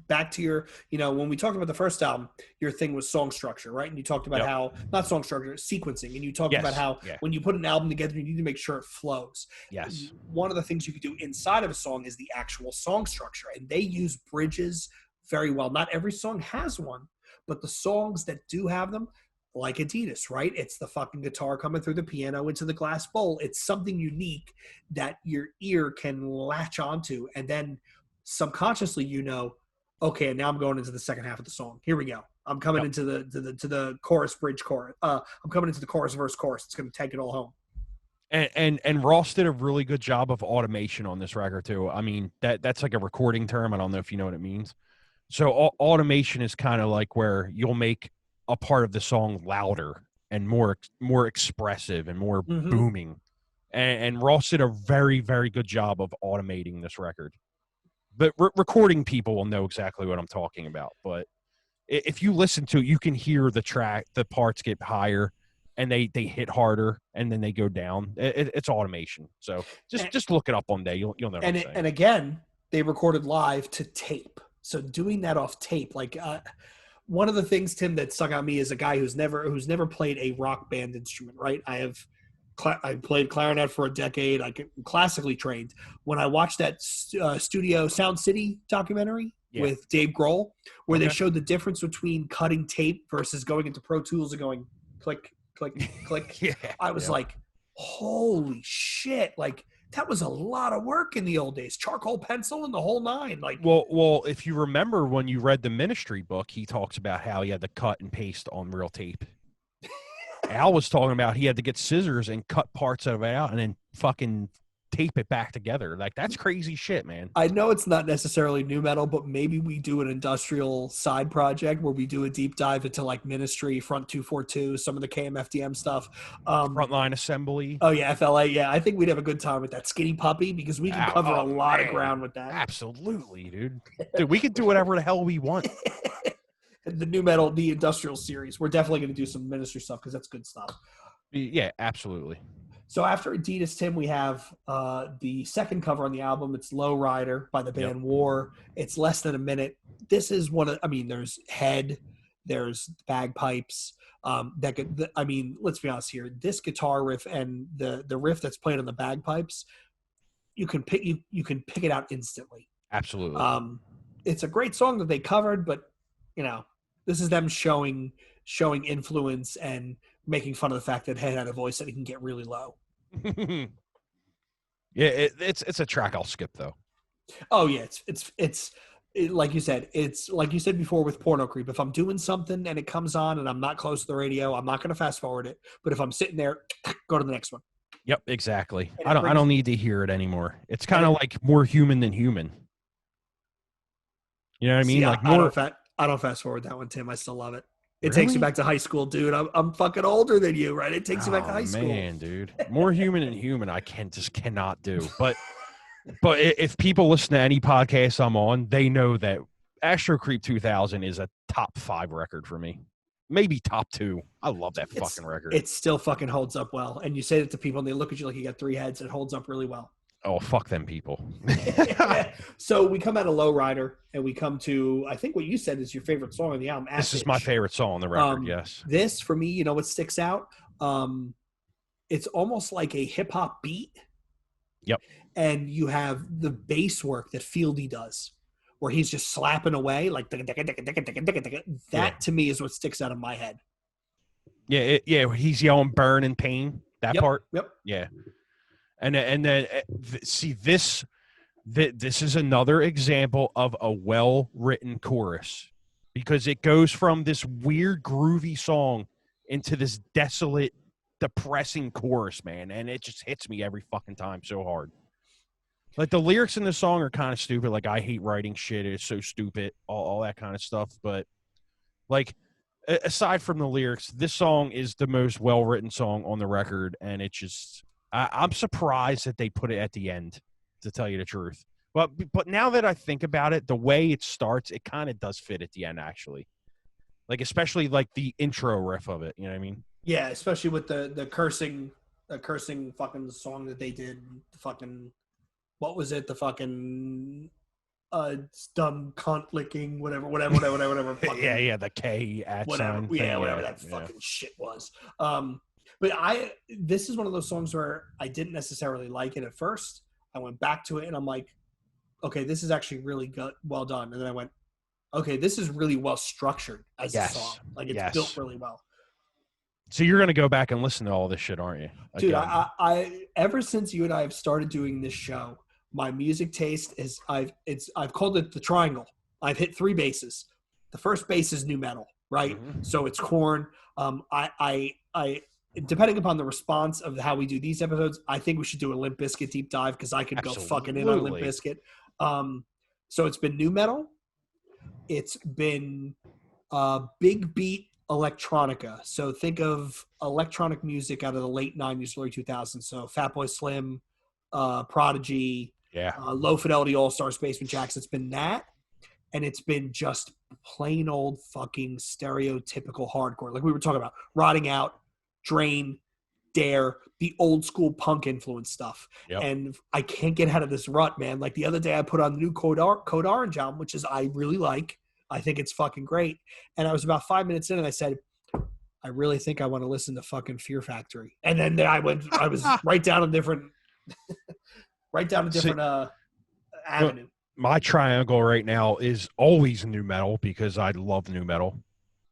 Back to your, when we talked about the first album, your thing was song structure, right? And you talked about how, not song structure, sequencing. And you talked about how when you put an album together, you need to make sure it flows. Yes. One of the things you could do inside of a song is the actual song structure. And they use bridges very well. Not every song has one, but the songs that do have them, like Adidas, right? It's the fucking guitar coming through the piano into the glass bowl. It's something unique that your ear can latch onto, and then subconsciously, okay, now I'm going into the second half of the song. Here we go. I'm coming into the chorus, bridge, chorus. I'm coming into the chorus, verse, chorus. It's going to take it all home. And Ross did a really good job of automation on this record too. I mean, that's like a recording term. I don't know if you know what it means, So automation is kind of like where you'll make a part of the song louder and more expressive and more booming. And Ross did a very, very good job of automating this record. But recording people will know exactly what I'm talking about. But if you listen to it, you can hear the parts get higher and they hit harder and then they go down. It's automation. So just look it up one day. You'll know what I'm saying. And again, they recorded live to tape. So doing that off tape, like one of the things, Tim, that stuck out me as a guy who's never played a rock band instrument, right? I played clarinet for a decade. I'm classically trained. When I watched that Studio Sound City documentary with Dave Grohl, where they showed the difference between cutting tape versus going into Pro Tools and going click, click, click, I was like, holy shit. Like, that was a lot of work in the old days. Charcoal pencil and the whole nine. Like, well, if you remember when you read the Ministry book, he talks about how he had to cut and paste on real tape. Al was talking about he had to get scissors and cut parts of it out and then fucking tape it back together. Like, that's crazy shit, man. I know it's not necessarily new metal, but maybe we do an industrial side project where we do a deep dive into like Ministry, Front 242, some of the KMFDM stuff. Frontline Assembly. Oh, yeah, FLA. Yeah, I think we'd have a good time with that. Skinny Puppy, because we can cover a lot of ground with that. Absolutely, dude. Dude, we can do whatever the hell we want. The new metal, the industrial series. We're definitely going to do some Ministry stuff because that's good stuff. Yeah, absolutely. So after Adidas, Tim, we have the second cover on the album. It's Low Rider by the band War. It's less than a minute. This is there's Head, there's bagpipes. Let's be honest here. This guitar riff and the riff that's played on the bagpipes, you can pick it out instantly. Absolutely. It's a great song that they covered, but this is them showing influence and making fun of the fact that Head had a voice that he can get really low. It's a track I'll skip though. Oh yeah, it's like you said. It's like you said before with Porno Creep. If I'm doing something and it comes on and I'm not close to the radio, I'm not going to fast forward it. But if I'm sitting there, go to the next one. Yep, exactly. I don't need to hear it anymore. It's kind of like more human than human. You know what I mean? Like more. I don't fast forward that one, Tim. I still love it. It takes you back to high school, dude. I'm fucking older than you, right? It takes you back to high school. Man, dude. More human than human, I cannot do. But if people listen to any podcast I'm on, they know that Astro Creep 2000 is a top 5 record for me. Maybe top 2. I love that fucking record. It still fucking holds up well. And you say it to people and they look at you like you got 3 heads. It holds up really well. Oh, fuck them people. So we come out of Low Rider and we come to, I think what you said is your favorite song on the album. This is my favorite song on the record, yes. This, for me, what sticks out? It's almost like a hip-hop beat. Yep. And you have the bass work that Fieldy does, where he's just slapping away, like that to me is what sticks out of my head. Yeah, he's yelling burn and pain, that part. Yep. Yeah. And then see this is another example of a well-written chorus, because it goes from this weird groovy song into this desolate, depressing chorus, man, and it just hits me every fucking time so hard. Like, the lyrics in the song are kind of stupid. Like, I hate writing shit. It's so stupid, all that kind of stuff. But, like, aside from the lyrics, this song is the most well-written song on the record, and it just... I'm surprised that they put it at the end, to tell you the truth. But now that I think about it, the way it starts, it kind of does fit at the end, actually. Like, especially like the intro riff of it. You know what I mean? Yeah, especially with the cursing fucking song that they did. Fucking, what was it? The fucking dumb cunt licking, whatever. Fucking, yeah, the K at sign. Whatever that fucking shit was. But this is one of those songs where I didn't necessarily like it at first. I went back to it and I'm like, okay, this is actually really good, well done. And then I went, okay, this is really well structured as a song. Like, it's built really well. So you're going to go back and listen to all this shit, aren't you? Dude, I ever since you and I have started doing this show, my music taste is I've called it the triangle. I've hit 3 bases. The first base is new metal, right? Mm-hmm. So it's Korn. I depending upon the response of how we do these episodes, I think we should do a Limp Bizkit deep dive, because I could go fucking in on Limp Bizkit. So it's been new metal. it's been big beat electronica. So think of electronic music out of the late 90s, early 2000s. So Fatboy Slim, Prodigy, Low Fidelity All-Stars, Basement Jaxx. It's been that, and it's been just plain old fucking stereotypical hardcore. Like we were talking about, Rotting Out, Drain, Dare, the old school punk influence stuff. Yep. And I can't get out of this rut, man. Like the other day I put on the new Code Orange album, which is I really like. I think it's fucking great. And I was about 5 minutes in and I said, I really think I want to listen to fucking Fear Factory. And then I was right down a different avenue. My triangle right now is always new metal because I love new metal.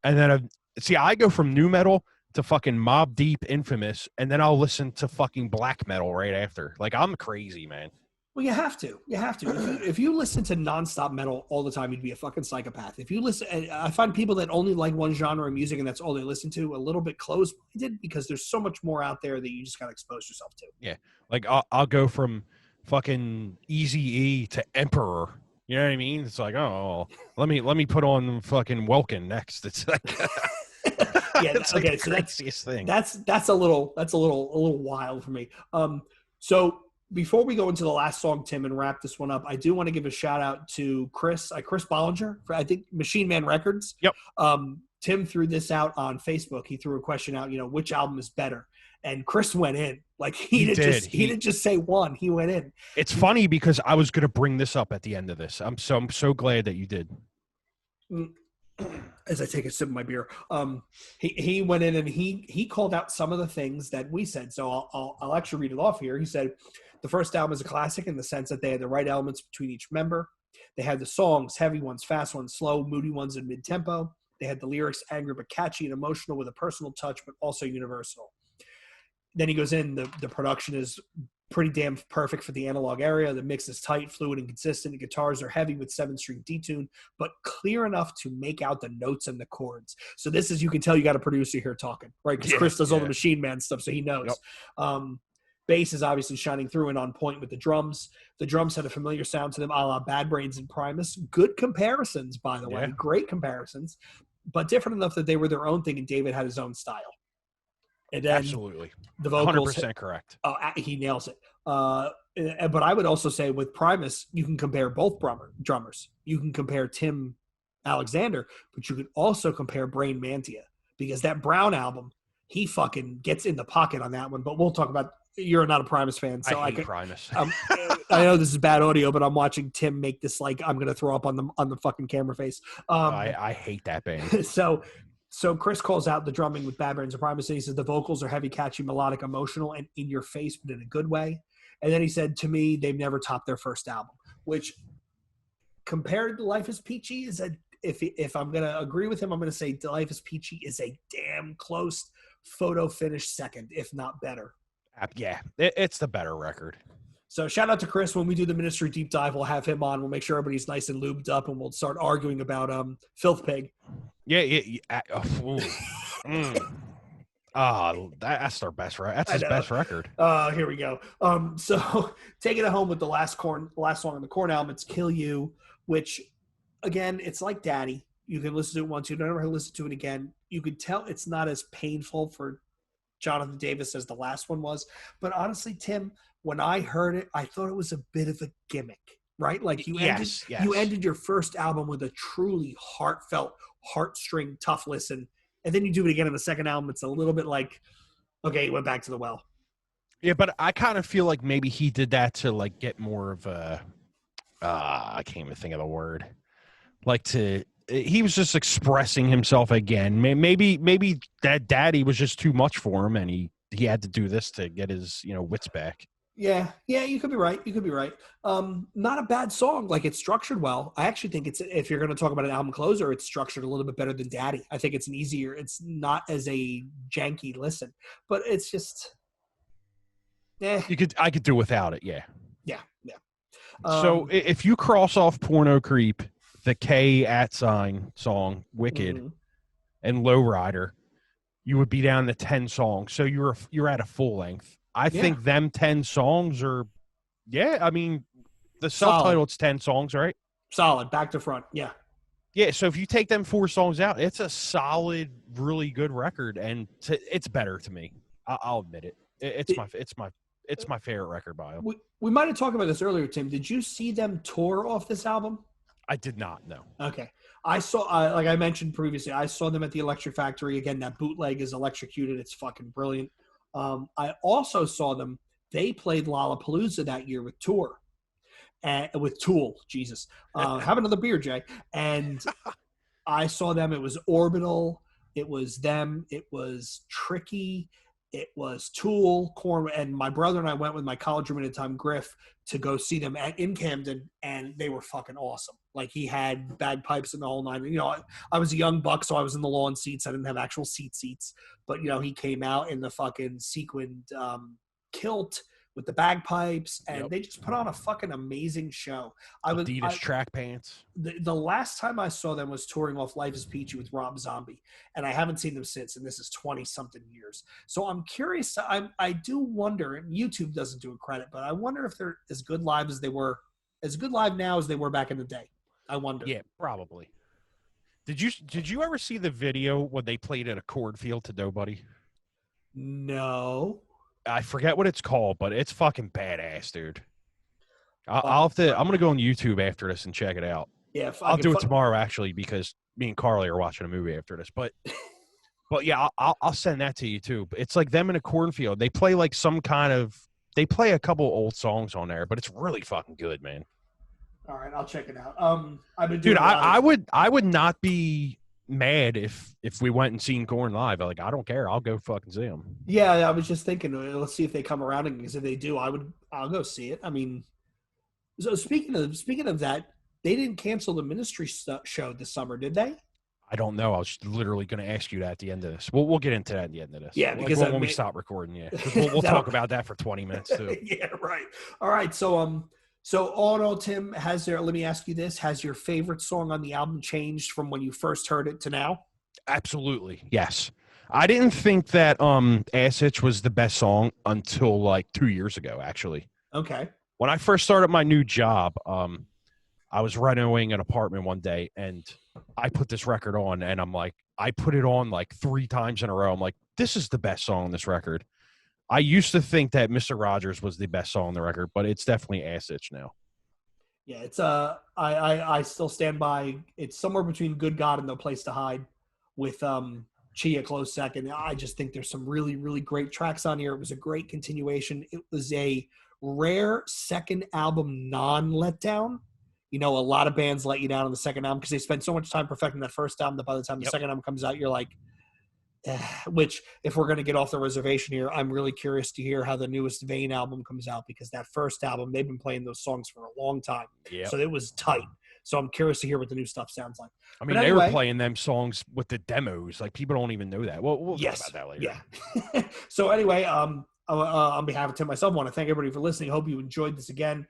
And then I go from new metal to fucking Mobb Deep, Infamous, and then I'll listen to fucking black metal right after. Like, I'm crazy, man. Well, you have to. If you listen to nonstop metal all the time, you'd be a fucking psychopath. If you listen, I find people that only like one genre of music and that's all they listen to a little bit close-minded because there's so much more out there that you just got to expose yourself to. Yeah. Like, I'll go from fucking Eazy-E to Emperor. You know what I mean? It's like, oh, let me put on fucking Welkin next. It's like... Yeah, it's okay, like so craziest thing. That's a little wild for me. So before we go into the last song, Tim, and wrap this one up, I do want to give a shout out to Chris Bollinger for, I think, Machine Man Records. Yep. Tim threw this out on Facebook. He threw a question out, which album is better? And Chris went in. Like he didn't just say one. He went in. It's funny because I was going to bring this up at the end of this. I'm so glad that you did. As I take a sip of my beer, he went in and he called out some of the things that we said. So I'll actually read it off here. He said the first album is a classic in the sense that they had the right elements between each member. They had the songs, heavy ones, fast ones, slow, moody ones, and mid-tempo. They had the lyrics, angry but catchy and emotional with a personal touch, but also universal. Then he goes in, the production is pretty damn perfect for the analog area. The mix is tight, fluid, and consistent. The guitars are heavy with 7-string detune, but clear enough to make out the notes and the chords. So this is, you can tell you got a producer here talking, right? Because Chris does all the Machine Man stuff, so he knows. Yep. Bass is obviously shining through and on point with the drums. The drums had a familiar sound to them, a la Bad Brains and Primus. Good comparisons, by the way. Great comparisons, but different enough that they were their own thing, and David had his own style. And then absolutely, the vocals, 100% correct. Oh, he nails it. But I would also say with Primus, you can compare both drummers. You can compare Tim Alexander, but you could also compare Brain Mantia, because that Brown album, he fucking gets in the pocket on that one. But we'll talk about. You're not a Primus fan, so I hate Primus. I know this is bad audio, but I'm watching Tim make this like I'm gonna throw up on the fucking camera face. I hate that band. So Chris calls out the drumming with Bad Brains and Primus. He says the vocals are heavy, catchy, melodic, emotional, and in your face, but in a good way. And then he said, to me, they've never topped their first album, which compared to Life is Peachy is if I'm going to agree with him, I'm going to say Life is Peachy is a damn close photo finish second, if not better. Yeah, it's the better record. So shout out to Chris. When we do the Ministry Deep Dive, we'll have him on. We'll make sure everybody's nice and lubed up, and we'll start arguing about Filth Pig. Yeah. That's their best record. That's his best record. Here we go. So taking it home with the last song on the Korn album, it's Kill You, which, again, it's like Daddy. You can listen to it once. You don't ever listen to it again. You could tell it's not as painful for Jonathan Davis as the last one was. But honestly, Tim, when I heard it, I thought it was a bit of a gimmick, right? Like you ended your first album with a truly heartfelt, heartstring, tough listen. And then you do it again in the second album. It's a little bit like, okay, you went back to the well. Yeah, but I kind of feel like maybe he did that to like get more of a, I can't even think of the word. He was just expressing himself again. Maybe that Daddy was just too much for him, and he had to do this to get his wits back. Yeah, you could be right. Not a bad song. Like, it's structured well. I actually think if you're going to talk about an album closer, it's structured a little bit better than Daddy. I think it's not as a janky listen, but it's just, I could do without it. Yeah. So if you cross off Porno Creep, the K @ song, Wicked, and Lowrider, you would be down to 10 songs. So you're at a full length. I think them 10 songs are, I mean, the self-titled's 10 songs, right? Solid, back to front, yeah. Yeah, so if you take them 4 songs out, it's a solid, really good record, and it's better to me. I'll admit it. It's my favorite record by them. We might have talked about this earlier, Tim. Did you see them tour off this album? I did not know. Okay. I saw, like I mentioned previously, I saw them at the Electric Factory. Again, that bootleg is electrocuted. It's fucking brilliant. I also saw them. They played Lollapalooza that year with Tour. With Tool, Jesus. Have another beer, Jay. And I saw them. It was Orbital. It was them. It was Tricky. It was Tool, Korn, and my brother and I went with my college roommate at the time, Griff, to go see them in Camden, and they were fucking awesome. Like, he had bagpipes and the whole nine. You know, I was a young buck, so I was in the lawn seats. I didn't have actual seats. But, you know, he came out in the fucking sequined kilt with the bagpipes, and they just put on a fucking amazing show. Adidas track pants. The last time I saw them was touring off Life is Peachy with Rob Zombie, and I haven't seen them since, and this is 20-something years. So I'm curious. I do wonder, and YouTube doesn't do it credit, but I wonder if they're as good live now as they were back in the day. I wonder. Yeah, probably. Did you ever see the video when they played at a cornfield to nobody? No. I forget what it's called, but it's fucking badass, dude. I'm gonna go on YouTube after this and check it out. Yeah, I'll do it tomorrow actually, because me and Carly are watching a movie after this. But yeah, I'll send that to you too. It's like them in a cornfield. They play like they play a couple old songs on there, but it's really fucking good, man. All right, I'll check it out. I would not be mad if we went and seen Korn live. Like, I don't care. I'll go fucking see them. Yeah, I was just thinking, let's see if they come around, because if they do, I'll go see it. I mean, so speaking of that, they didn't cancel the Ministry show this summer, did they? I don't know. I was literally going to ask you that at the end of this. We'll get into that at the end of this. Yeah, because when we stop recording, yeah, we'll talk about that for 20 minutes too. Yeah, right. All right, so all in all, Tim, let me ask you this. Has your favorite song on the album changed from when you first heard it to now? Absolutely. Yes. I didn't think that Ass Itch was the best song until like 2 years ago, actually. Okay. When I first started my new job, I was renovating an apartment one day, and I put this record on, and I put it on like 3 times in a row. I'm like, this is the best song on this record. I used to think that Mr. Rogers was the best song on the record, but it's definitely Ass Itch now. Yeah, it's I still stand by. It's somewhere between Good God and No Place to Hide, with Chia close second. I just think there's some really, really great tracks on here. It was a great continuation. It was a rare second album non-letdown. You know, a lot of bands let you down on the second album because they spent so much time perfecting that first album that by the time the second album comes out, you're like, which, if we're going to get off the reservation here, I'm really curious to hear how the newest Vane album comes out, because that first album, they've been playing those songs for a long time. Yep. So it was tight. So I'm curious to hear what the new stuff sounds like. I mean, they were playing them songs with the demos. Like, people don't even know that. Well, we'll talk about that later. Yeah. So anyway, on behalf of Tim, myself, I want to thank everybody for listening. Hope you enjoyed this again.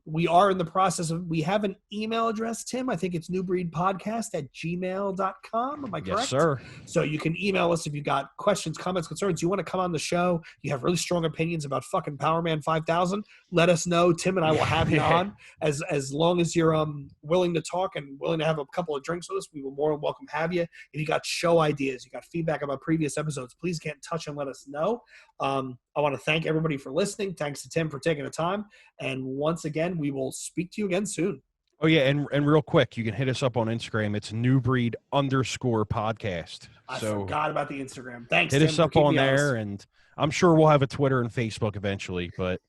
We are in the process of, we have an email address, Tim. I think it's nubreedpodcast@gmail.com. Am I correct? Yes, sir. So you can email us if you got questions, comments, concerns. You want to come on the show. You have really strong opinions about fucking Power Man 5000. Let us know. Tim and I will have you on as long as you're willing to talk and willing to have a couple of drinks with us. We will more than welcome have you. If you got show ideas, you got feedback about previous episodes, please get in touch and let us know. I want to thank everybody for listening. Thanks to Tim for taking the time. And once again, we will speak to you again soon. Oh, yeah. And real quick, you can hit us up on Instagram. It's Nubreed_podcast. I forgot about the Instagram. Thanks, Hit Tim, us up on there. And I'm sure we'll have a Twitter and Facebook eventually. But,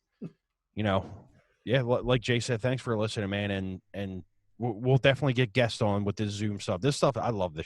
you know, yeah, like Jay said, thanks for listening, man. And we'll definitely get guests on with this Zoom stuff. This stuff, I love this